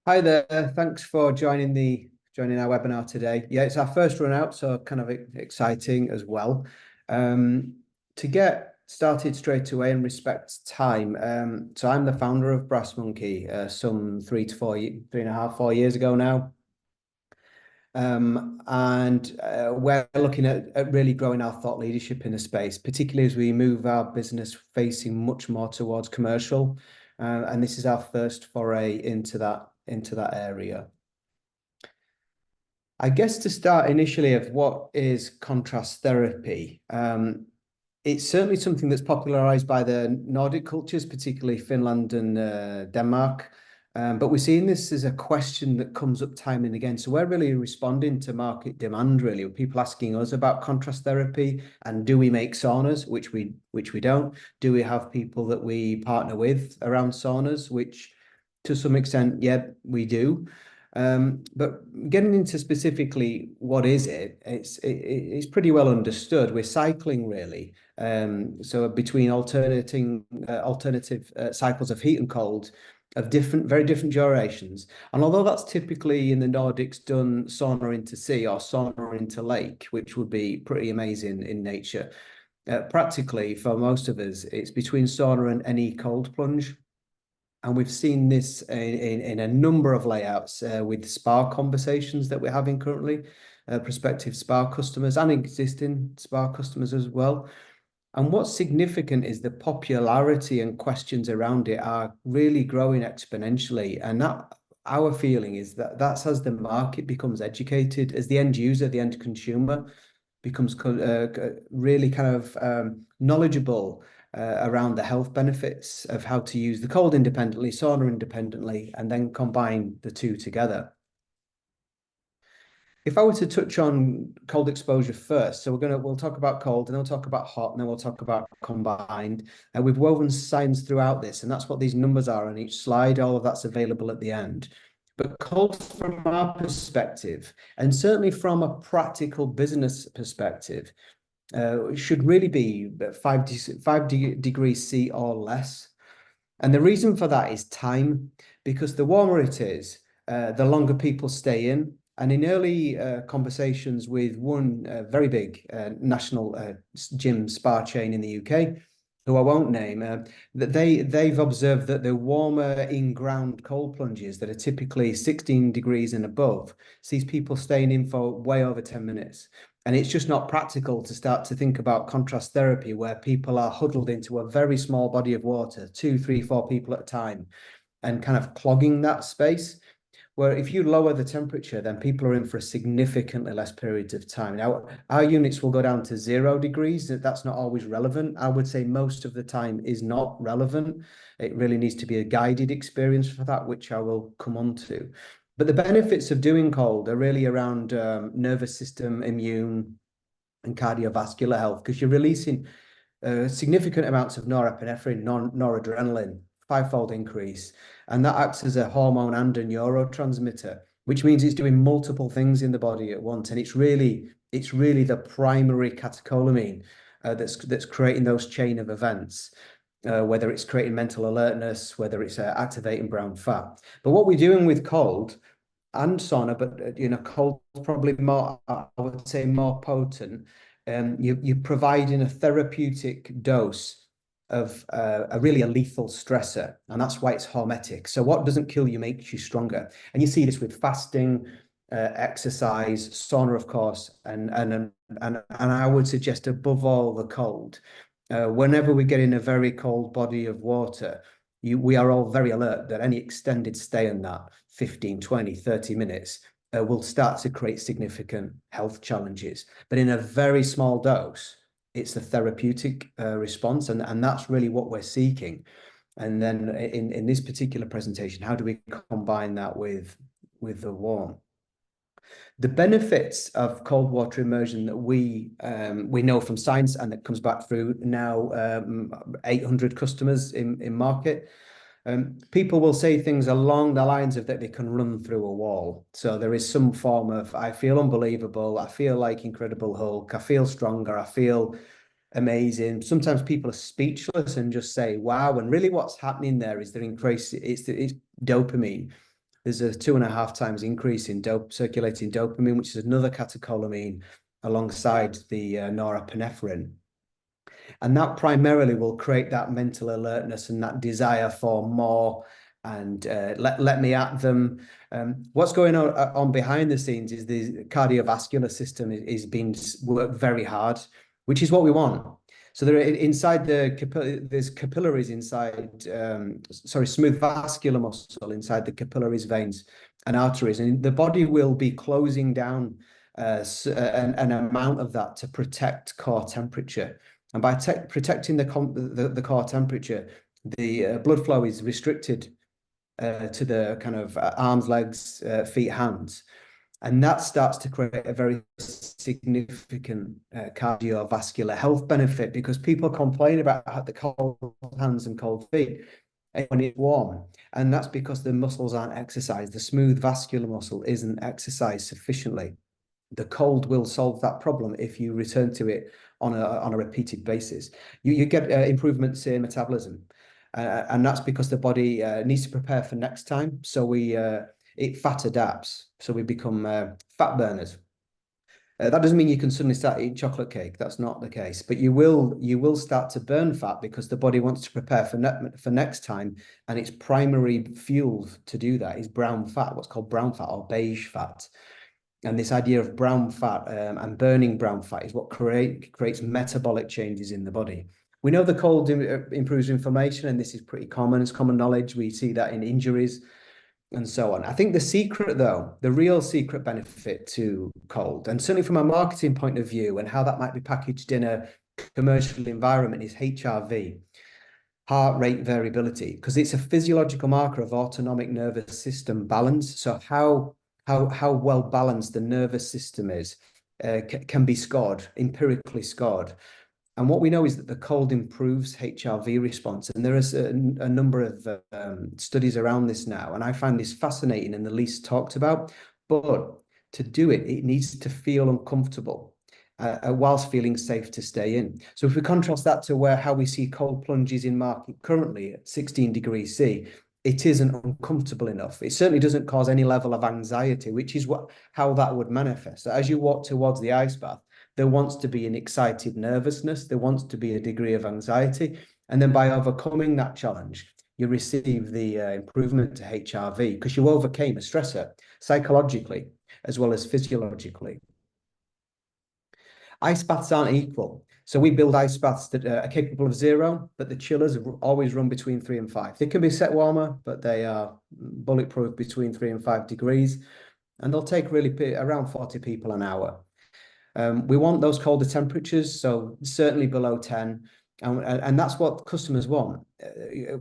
Hi there. Thanks for joining our webinar today. Yeah, it's our first run out, so kind of exciting as well. To get started straight away and respect time, so I'm the founder of Brass Monkey, some 3.5, 4 years ago now. And we're looking at really growing our thought leadership in the space, particularly as we move our business facing much more towards commercial. And this is our first foray into that area. I guess to start initially of what is contrast therapy, it's certainly something that's popularized by the Nordic cultures, particularly Finland and Denmark. But we're seeing this as a question that comes up time and again. So we're really responding to market demand, really, with people asking us about contrast therapy and do we make saunas, which we don't. Do we have people that we partner with around saunas, which to some extent, yeah, we do. But getting into specifically what is it, it's pretty well understood. We're cycling really. So between alternative cycles of heat and cold of very different durations. And although that's typically in the Nordics done sauna into sea or sauna into lake, which would be pretty amazing in nature, practically for most of us, it's between sauna and any cold plunge. And we've seen this in a number of layouts with spa conversations that we're having currently, prospective spa customers and existing spa customers as well. And what's significant is the popularity and questions around it are really growing exponentially. And that our feeling is that that's as the market becomes educated, as the end user, the end consumer becomes really kind of knowledgeable around the health benefits of how to use the cold independently, sauna independently, and then combine the two together. If I were to touch on cold exposure first, so we'll talk about cold, and then we'll talk about hot, and then we'll talk about combined. And we've woven science throughout this, and that's what these numbers are on each slide. All of that's available at the end. But cold, from our perspective, and certainly from a practical business perspective, should really be 5 degrees C or less. And the reason for that is time, because the warmer it is, the longer people stay in. And in early conversations with one very big national gym spa chain in the UK, who I won't name, that they've observed that the warmer in-ground cold plunges that are typically 16 degrees and above sees people staying in for way over 10 minutes. And it's just not practical to start to think about contrast therapy where people are huddled into a very small body of water, 2, 3, 4 people at a time, and kind of clogging that space. Where if you lower the temperature, then people are in for a significantly less periods of time. Now, our units will go down to 0 degrees. That's not always relevant. I would say most of the time is not relevant. It really needs to be a guided experience for that, which I will come on to. But the benefits of doing cold are really around nervous system, immune, and cardiovascular health, because you're releasing significant amounts of norepinephrine, noradrenaline, fivefold increase. And that acts as a hormone and a neurotransmitter, which means it's doing multiple things in the body at once. And it's really the primary catecholamine that's creating those chain of events. Whether it's creating mental alertness, whether it's activating brown fat. But what we're doing with cold and sauna, but cold's probably more, I would say, more potent. You're providing a therapeutic dose of a lethal stressor, and that's why it's hormetic. So what doesn't kill you makes you stronger, and you see this with fasting, exercise, sauna, of course, and I would suggest above all the cold. Whenever we get in a very cold body of water, we are all very alert that any extended stay in that 15, 20, 30 minutes will start to create significant health challenges. But in a very small dose, it's a therapeutic response, and that's really what we're seeking. And then in this particular presentation, how do we combine that with the warm? The benefits of cold water immersion that we know from science, and that comes back through now 800 customers in market. People will say things along the lines of that they can run through a wall. So there is some form of, I feel unbelievable, I feel like Incredible Hulk, I feel stronger, I feel amazing. Sometimes people are speechless and just say, wow. And really what's happening there is it's dopamine. there's a 2.5 times increase in circulating dopamine, which is another catecholamine alongside the norepinephrine. And that primarily will create that mental alertness and that desire for more and let me at them. What's going on behind the scenes is the cardiovascular system is being worked very hard, which is what we want. So there inside there's capillaries inside, smooth vascular muscle inside the capillaries, veins, and arteries, and the body will be closing down an amount of that to protect core temperature. And by protecting the core temperature, the blood flow is restricted to the kind of arms, legs, feet, hands. And that starts to create a very significant cardiovascular health benefit, because people complain about the cold hands and cold feet when it's warm. And that's because the muscles aren't exercised. The smooth vascular muscle isn't exercised sufficiently. The cold will solve that problem if you return to it on a repeated basis. You get improvements in metabolism, and that's because the body needs to prepare for next time. So fat adapts, so we become fat burners. That doesn't mean you can suddenly start eating chocolate cake. That's not the case. But you will start to burn fat because the body wants to prepare for next time, and its primary fuel to do that is brown fat, what's called brown fat or beige fat. And this idea of brown fat and burning brown fat is what creates metabolic changes in the body. We know the cold improves inflammation, and this is pretty common. It's common knowledge. We see that in injuries and so on. I think the secret, though, the real secret benefit to cold, and certainly from a marketing point of view and how that might be packaged in a commercial environment, is HRV, heart rate variability, because it's a physiological marker of autonomic nervous system balance. So how well balanced the nervous system is can be scored, empirically scored. And what we know is that the cold improves HRV response. And there is a number of studies around this now. And I find this fascinating and the least talked about. But to do it, it needs to feel uncomfortable whilst feeling safe to stay in. So if we contrast that to how we see cold plunges in market currently at 16 degrees C, it isn't uncomfortable enough. It certainly doesn't cause any level of anxiety, which is how that would manifest. So as you walk towards the ice bath, there wants to be an excited nervousness. There wants to be a degree of anxiety. And then by overcoming that challenge, you receive the improvement to HRV because you overcame a stressor psychologically as well as physiologically. Ice baths aren't equal. So we build ice baths that are capable of 0, but the chillers always run between 3 and 5. They can be set warmer, but they are bulletproof between 3 and 5 degrees. And they'll take really around 40 people an hour. We want those colder temperatures, so certainly below 10. And that's what customers want.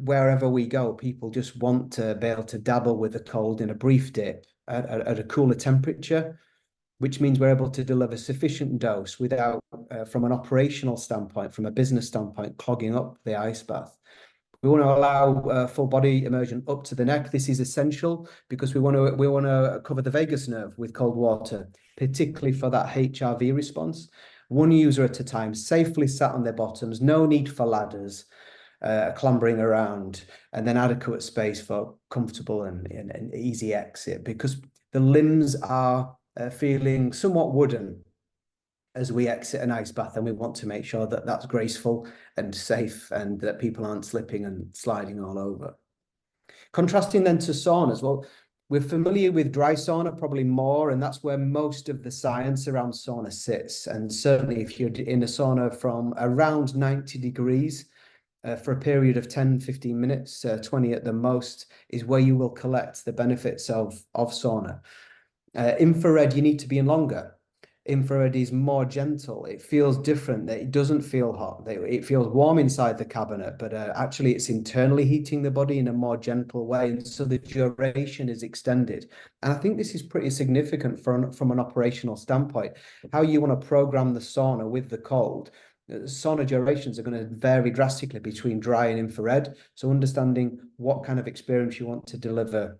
Wherever we go, people just want to be able to dabble with the cold in a brief dip at a cooler temperature, which means we're able to deliver sufficient dose without, from an operational standpoint, from a business standpoint, clogging up the ice bath. We want to allow full body immersion up to the neck. This is essential because we want to cover the vagus nerve with cold water, particularly for that HRV response. One user at a time, safely sat on their bottoms, no need for ladders, clambering around, and then adequate space for comfortable and easy exit, because the limbs are feeling somewhat wooden as we exit an ice bath, and we want to make sure that that's graceful and safe and that people aren't slipping and sliding all over. Contrasting then to saunas, well, we're familiar with dry sauna probably more, and that's where most of the science around sauna sits. And certainly if you're in a sauna from around 90 degrees for a period of 10, 15 minutes, 20 at the most, is where you will collect the benefits of sauna. Infrared, you need to be in longer. Infrared is more gentle. It feels different. It doesn't feel hot. It feels warm inside the cabinet, but actually it's internally heating the body in a more gentle way. And so the duration is extended. And I think this is pretty significant from an operational standpoint. How you want to program the sauna with the cold. Sauna durations are going to vary drastically between dry and infrared. So understanding what kind of experience you want to deliver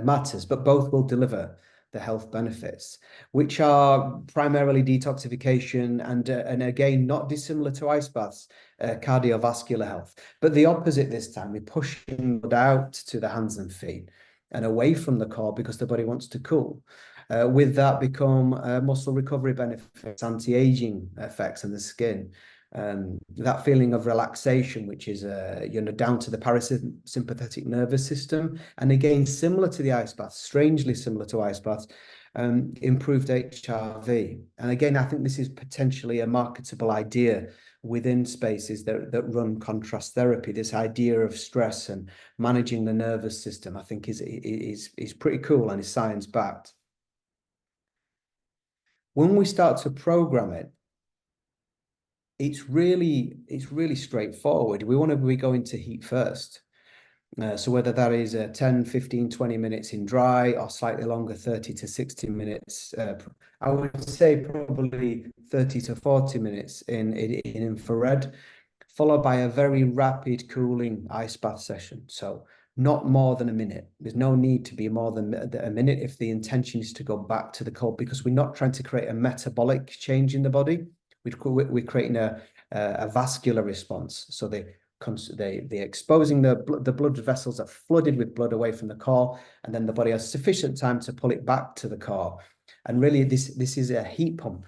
matters, but both will deliver the health benefits, which are primarily detoxification and again, not dissimilar to ice baths, cardiovascular health. But the opposite this time, we're pushing blood out to the hands and feet. and away from the core because the body wants to cool. With that become muscle recovery benefits, anti-aging effects in the skin, that feeling of relaxation, which is down to the parasympathetic nervous system, and again similar to the ice bath, strangely similar to ice baths, improved HRV. And again, I think this is potentially a marketable idea within spaces that run contrast therapy. This idea of stress and managing the nervous system, I think, is pretty cool and is science backed. When we start to program it, it's really straightforward. We want to be going to heat first. So whether that is 10, 15, 20 minutes in dry or slightly longer, 30 to 60 minutes, I would say probably 30 to 40 minutes in infrared, followed by a very rapid cooling ice bath session. So not more than a minute. There's no need to be more than a minute if the intention is to go back to the cold, because we're not trying to create a metabolic change in the body. We're creating a vascular response. So they're exposing the blood vessels are flooded with blood away from the core, and then the body has sufficient time to pull it back to the core. And really, this is a heat pump.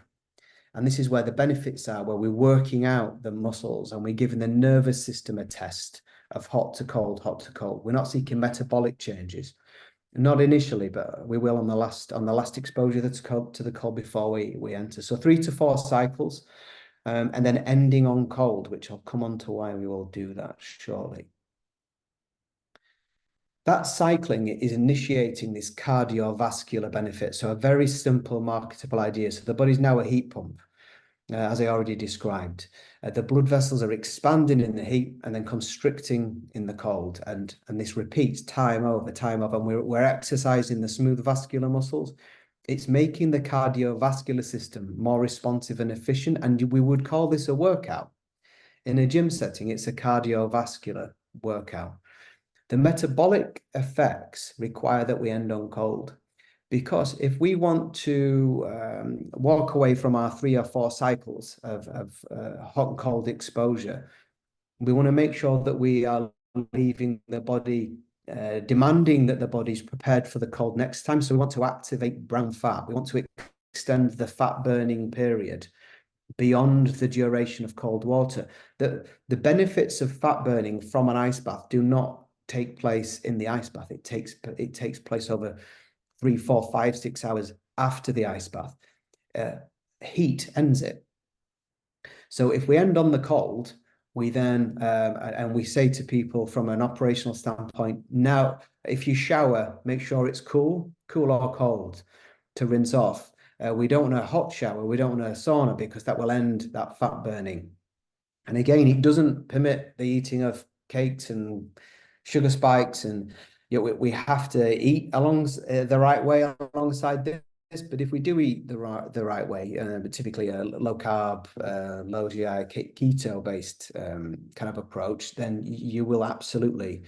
And this is where the benefits are, where we're working out the muscles and we're giving the nervous system a test of hot to cold, hot to cold. We're not seeking metabolic changes, not initially, but we will on the last exposure that's cold to the cold before we enter. So 3 to 4 cycles, and then ending on cold, which I'll come on to why we will do that shortly. That cycling is initiating this cardiovascular benefit. So a very simple marketable idea. So the body's now a heat pump, as I already described. The blood vessels are expanding in the heat and then constricting in the cold. And this repeats time over, and we're exercising the smooth vascular muscles. It's making the cardiovascular system more responsive and efficient. And we would call this a workout. In a gym setting, it's a cardiovascular workout. The metabolic effects require that we end on cold, because if we want to walk away from our 3 or 4 cycles of hot and cold exposure, we want to make sure that we are leaving the body, demanding that the body's prepared for the cold next time. So we want to activate brown fat. We want to extend the fat burning period beyond the duration of cold water. The benefits of fat burning from an ice bath do not take place in the ice bath. It takes place over 3, 4, 5, 6 hours after the ice bath. Heat ends it. So if we end on the cold, we then, and we say to people from an operational standpoint, now, if you shower, make sure it's cool or cold to rinse off. We don't want a hot shower. We don't want a sauna, because that will end that fat burning. And again, it doesn't permit the eating of cakes and sugar spikes, and we have to eat along the right way alongside this. But if we do eat the right way, typically a low carb, low GI, keto based kind of approach, then you will absolutely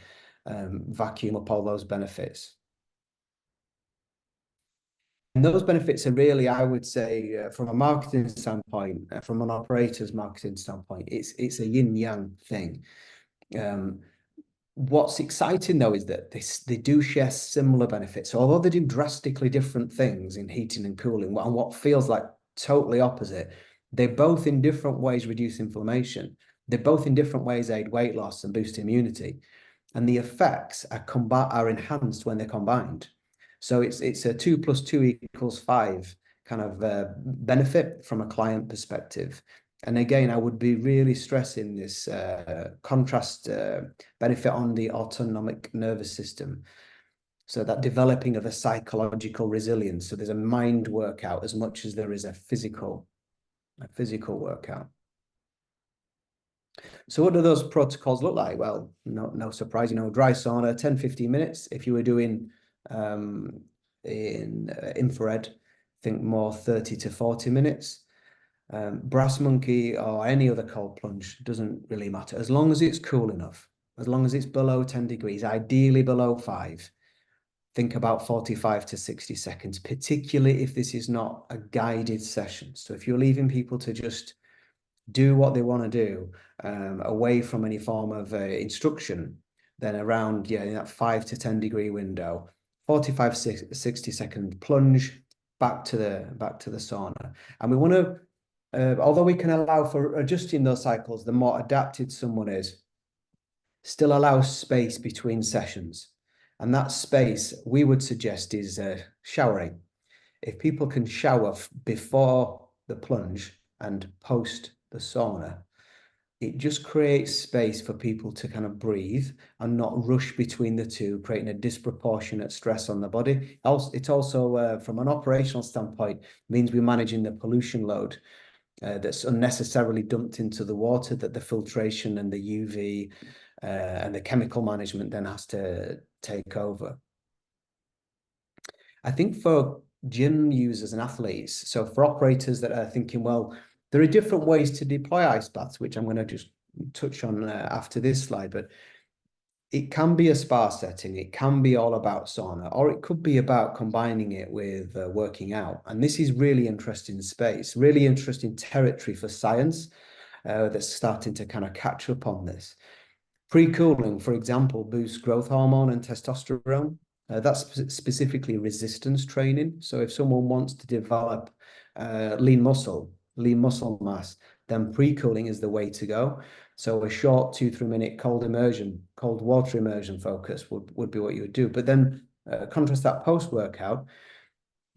vacuum up all those benefits. And those benefits are really, I would say, from a marketing standpoint, from an operator's marketing standpoint, it's a yin yang thing. What's exciting, though, is that they do share similar benefits. So although they do drastically different things in heating and cooling, and what feels like totally opposite, they both in different ways reduce inflammation. They both in different ways aid weight loss and boost immunity. And the effects are enhanced when they're combined. So it's a 2 + 2 = 5 kind of benefit from a client perspective. And again, I would be really stressing this contrast benefit on the autonomic nervous system. So that developing of a psychological resilience. So there's a mind workout as much as there is a physical workout. So what do those protocols look like? Well, no surprise, dry sauna, 10, 15 minutes. If you were doing in infrared, think more 30 to 40 minutes. Brass monkey or any other cold plunge doesn't really matter, as long as it's cool enough, as long as it's below 10 degrees, ideally below 5. Think about 45 to 60 seconds, particularly if this is not a guided session. So if you're leaving people to just do what they want to do, away from any form of instruction, then around in that 5 to 10 degree window, 45, 60-second plunge back to the sauna. And we want to, although we can allow for adjusting those cycles, the more adapted someone is, still allow space between sessions. And that space, we would suggest, is showering. If people can shower before the plunge and post the sauna, it just creates space for people to kind of breathe and not rush between the two, creating a disproportionate stress on the body. It also, from an operational standpoint, means we're managing the pollution load that's unnecessarily dumped into the water, that the filtration and the UV and the chemical management then has to take over. I think for gym users and athletes, so for operators that are thinking, well, there are different ways to deploy ice baths, which I'm going to just touch on after this slide, but it can be a spa setting, it can be all about sauna, or it could be about combining it with working out. And this is really interesting space, really interesting territory for science that's starting to kind of catch up on this. Pre-cooling, for example, boosts growth hormone and testosterone. That's specifically resistance training. So if someone wants to develop lean muscle mass, then pre-cooling is the way to go. So a short 2-3 minute cold water immersion focus would be what you would do. But then contrast that post-workout,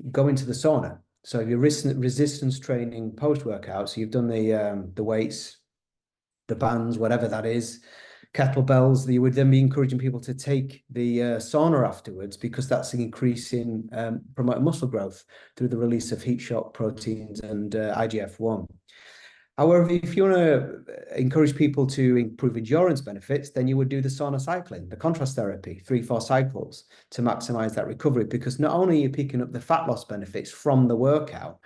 go into the sauna. So if you're resistance training post-workout, so you've done the weights, the bands, whatever that is, kettlebells, you would then be encouraging people to take the sauna afterwards, because that's increasing promoting muscle growth through the release of heat shock proteins and IGF-1. However, if you want to encourage people to improve endurance benefits, then you would do the sauna cycling, the contrast therapy, 3-4 cycles to maximize that recovery, because not only are you picking up the fat loss benefits from the workout,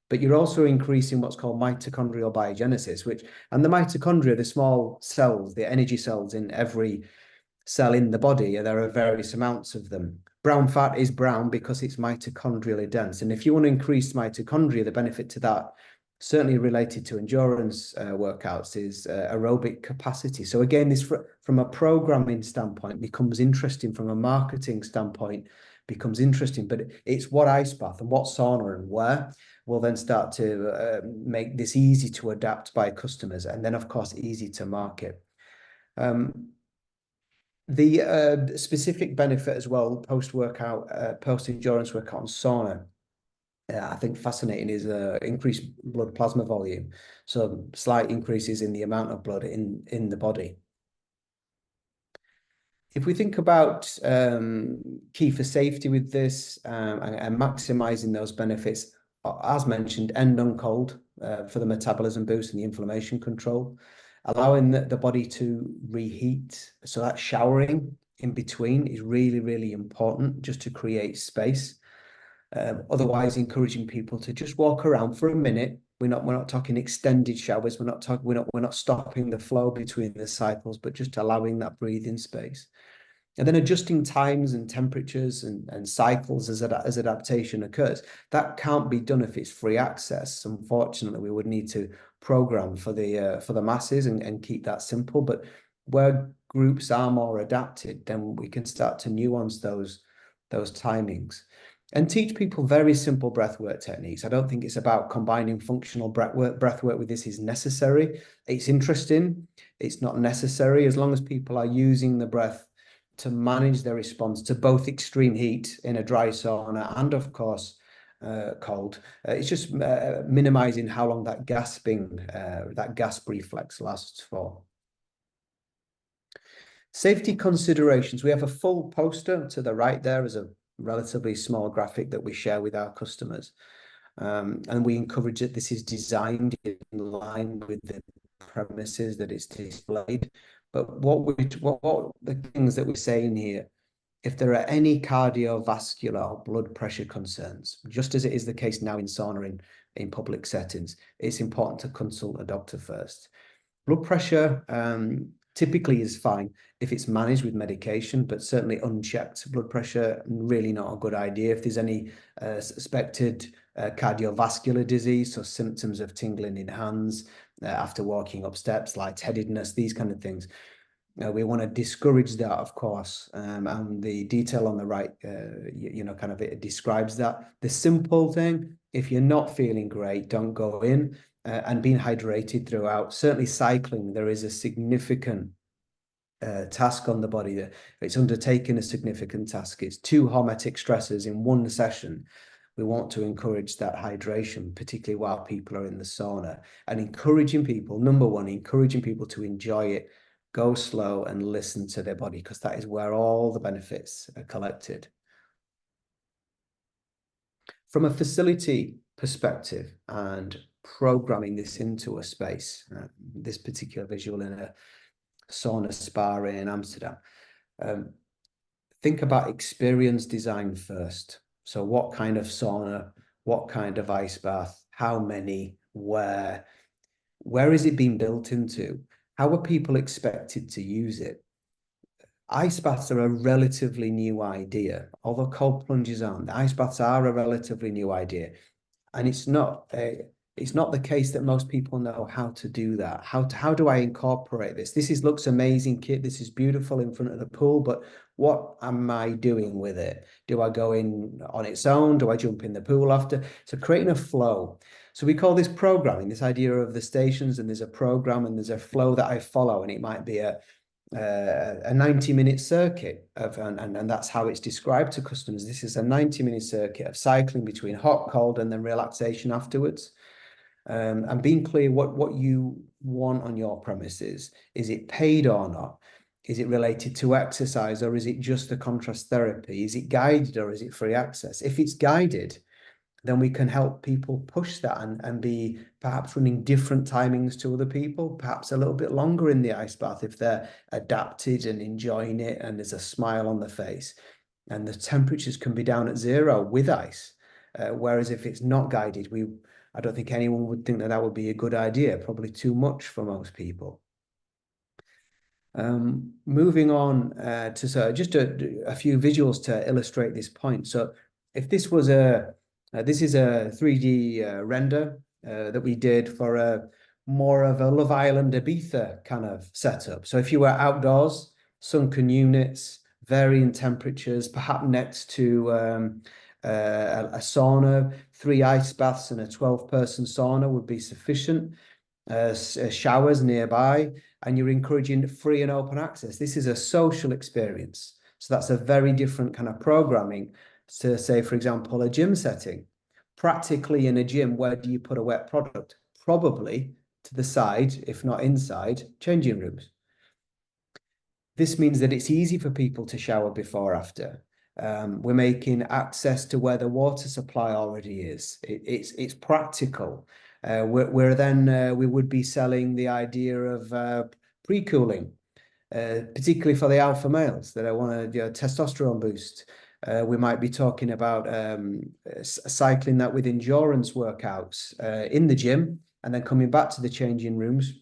but you're also increasing what's called mitochondrial biogenesis, and the mitochondria, the small cells, the energy cells in every cell in the body, there are various amounts of them. Brown fat is brown because it's mitochondrially dense. And if you want to increase mitochondria, the benefit to that, certainly related to endurance workouts, is aerobic capacity. So again, this from a programming standpoint becomes interesting, from a marketing standpoint becomes interesting, but it's what ice bath and what sauna and where will then start to make this easy to adapt by customers, and then of course easy to market. The specific benefit as well, post-workout, post-endurance workout on sauna, I think fascinating, is increased blood plasma volume. So slight increases in the amount of blood in the body. If we think about key for safety with this and maximizing those benefits, as mentioned, end on cold for the metabolism boost and the inflammation control, allowing the body to reheat. So that showering in between is really, really important, just to create space. Otherwise, encouraging people to just walk around for a minute. We're not talking extended showers. We're not stopping the flow between the cycles, but just allowing that breathing space. And then adjusting times and temperatures and cycles as adaptation occurs. That can't be done if it's free access. Unfortunately, we would need to program for the masses and keep that simple. But where groups are more adapted, then we can start to nuance those timings and teach people very simple breathwork techniques. I don't think it's about combining functional breathwork with this is necessary. It's interesting. It's not necessary, as long as people are using the breath to manage their response to both extreme heat in a dry sauna and, of course, cold. It's just minimizing how long that gasp reflex lasts for. Safety considerations. We have a full poster to the right there as a relatively small graphic that we share with our customers. And we encourage that this is designed in line with the premises that it's displayed. But what the things that we're saying here, if there are any cardiovascular or blood pressure concerns, just as it is the case now in sauna in public settings, it's important to consult a doctor first. Blood pressure typically is fine if it's managed with medication, but certainly unchecked blood pressure, really not a good idea. If there's any suspected cardiovascular disease, so symptoms of tingling in hands after walking up steps, lightheadedness, these kind of things, We want to discourage that, of course, and the detail on the right, kind of it describes that. The simple thing, if you're not feeling great, don't go in, and being hydrated throughout. Certainly cycling, there is a significant task on the body that it's undertaking a significant task. It's two hormetic stresses in one session. We want to encourage that hydration, particularly while people are in the sauna, and encouraging people, number one, encouraging people to enjoy it, go slow and listen to their body, because that is where all the benefits are collected. From a facility perspective and programming this into a space, this particular visual in a sauna spa in Amsterdam, think about experience design first. So what kind of sauna, what kind of ice bath, how many, where is it being built into? How are people expected to use it? Ice baths are a relatively new idea, although cold plunges aren't. Ice baths are a relatively new idea, and it's not the case that most people know how to do that. How do I incorporate this? Looks amazing, Kit. This is beautiful in front of the pool, but what am I doing with it? Do I go in on its own? Do I jump in the pool after? So creating a flow. So we call this programming, this idea of the stations, and there's a program and there's a flow that I follow, and it might be a 90-minute circuit and that's how it's described to customers. This is a 90-minute circuit of cycling between hot, cold, and then relaxation afterwards. And being clear what you want on your premises. Is it paid or not? Is it related to exercise, or is it just a contrast therapy? Is it guided, or is it free access? If it's guided, then we can help people push that and be perhaps running different timings to other people, perhaps a little bit longer in the ice bath if they're adapted and enjoying it and there's a smile on the face. And the temperatures can be down at 0 with ice. Whereas if it's not guided, I don't think anyone would think that that would be a good idea, probably too much for most people. Moving on to just a few visuals to illustrate this point. So if this was this is a 3D render that we did for more of a Love Island Ibiza kind of setup. So if you were outdoors, sunken units, varying temperatures, perhaps next to a sauna, 3 ice baths and a 12-person sauna would be sufficient. Showers nearby, and you're encouraging free and open access. This is a social experience. So that's a very different kind of programming to, say, for example, a gym setting. Practically in a gym, where do you put a wet product? Probably to the side, if not inside, changing rooms. This means that it's easy for people to shower before or after. We're making access to where the water supply already is. It's practical. We would be selling the idea of pre-cooling, particularly for the alpha males that want a testosterone boost. We might be talking about cycling that with endurance workouts in the gym, and then coming back to the changing rooms,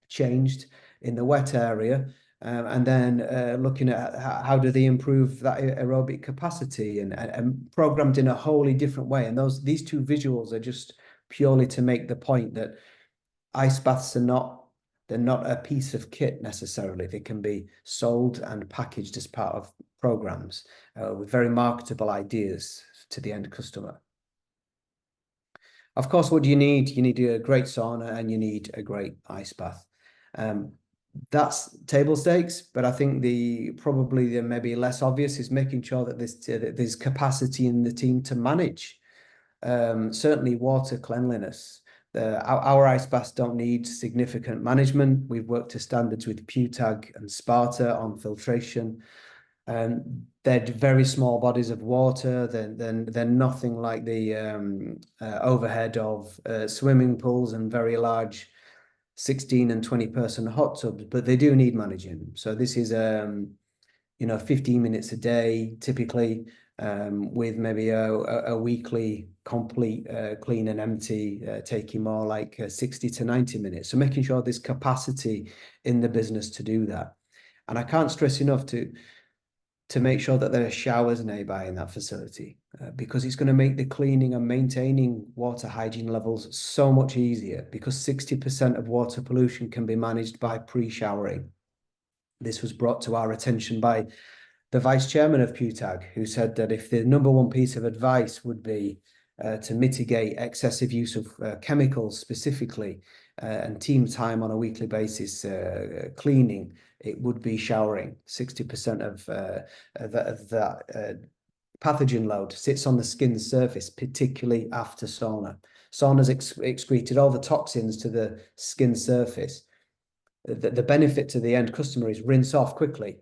changed in the wet area. And then looking at how do they improve that aerobic capacity and programmed in a wholly different way. And these two visuals are just purely to make the point that ice baths they're not a piece of kit necessarily. They can be sold and packaged as part of programs with very marketable ideas to the end customer. Of course, what do you need? You need a great sauna and you need a great ice bath. That's table stakes, but I think probably the maybe less obvious is making sure that there's capacity in the team to manage. Certainly water cleanliness. Our ice baths don't need significant management. We've worked to standards with PUTAG and Sparta on filtration. They're very small bodies of water. They're nothing like the overhead of swimming pools and very large 16 and 20-person hot tubs, but they do need managing. So this is 15 minutes a day typically, with maybe a weekly complete clean and empty taking more like 60 to 90 minutes. So making sure there's capacity in the business to do that. And I can't stress enough to make sure that there are showers nearby in that facility, because it's going to make the cleaning and maintaining water hygiene levels so much easier, because 60% of water pollution can be managed by pre-showering. This was brought to our attention by the vice chairman of PUTAG, who said that if the number one piece of advice would be to mitigate excessive use of chemicals specifically and team time on a weekly basis, cleaning, it would be showering. 60% of that pathogen load sits on the skin's surface, particularly after sauna. Sauna's excreted all the toxins to the skin surface. The benefit to the end customer is rinse off quickly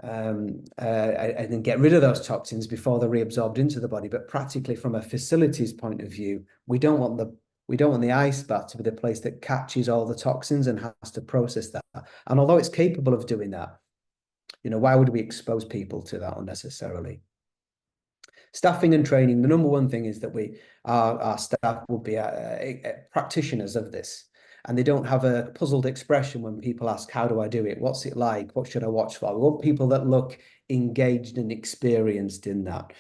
and then get rid of those toxins before they're reabsorbed into the body. But practically from a facilities point of view, we don't want the ice bath to be the place that catches all the toxins and has to process that. And although it's capable of doing that, why would we expose people to that unnecessarily? Staffing and training, the number one thing is that our staff will be practitioners of this. And they don't have a puzzled expression when people ask, how do I do it? What's it like? What should I watch for? We want people that look engaged and experienced in that.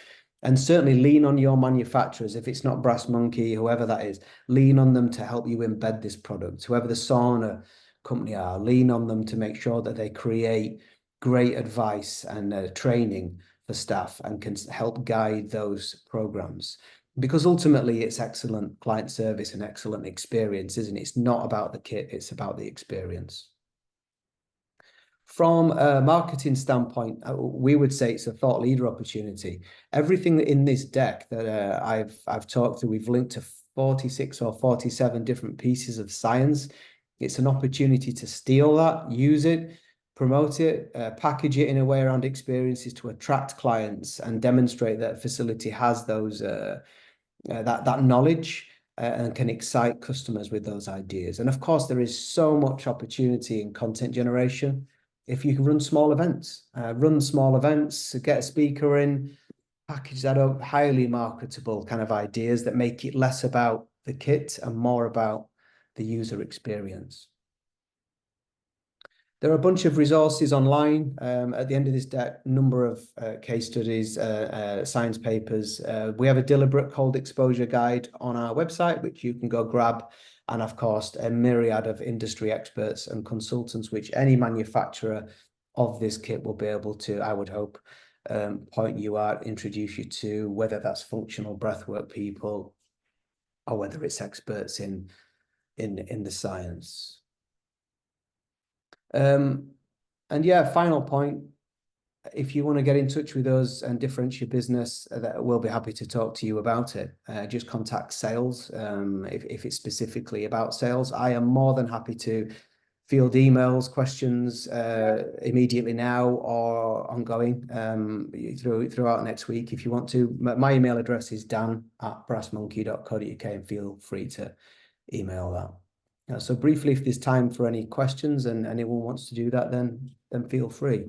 And certainly lean on your manufacturers. If it's not Brass Monkey, whoever that is, lean on them to help you embed this product. Whoever the sauna company are, lean on them to make sure that they create great advice and training for staff and can help guide those programs. Because ultimately it's excellent client service and excellent experience, isn't it? It's not about the kit, it's about the experience. From a marketing standpoint, we would say it's a thought leader opportunity. Everything in this deck that I've talked through, we've linked to 46 or 47 different pieces of science. It's an opportunity to steal that, use it, promote it, package it in a way around experiences to attract clients and demonstrate that a facility has those that knowledge and can excite customers with those ideas. And of course, there is so much opportunity in content generation. If you can run small events, get a speaker in, package that up, highly marketable kind of ideas that make it less about the kit and more about the user experience. There are a bunch of resources online. At the end of this deck, number of case studies, science papers. We have a deliberate cold exposure guide on our website, which you can go grab. And of course, a myriad of industry experts and consultants, which any manufacturer of this kit will be able to, I would hope, point you out, introduce you to, whether that's functional breathwork people or whether it's experts in the science. And yeah, final point, if you want to get in touch with us and differentiate your business, we'll be happy to talk to you about it. Just contact sales if it's specifically about sales. I am more than happy to field emails, questions immediately now or ongoing throughout next week if you want to. My email address is dan@brassmonkey.co.uk and feel free to email that. So briefly, if there's time for any questions and anyone wants to do that, then feel free.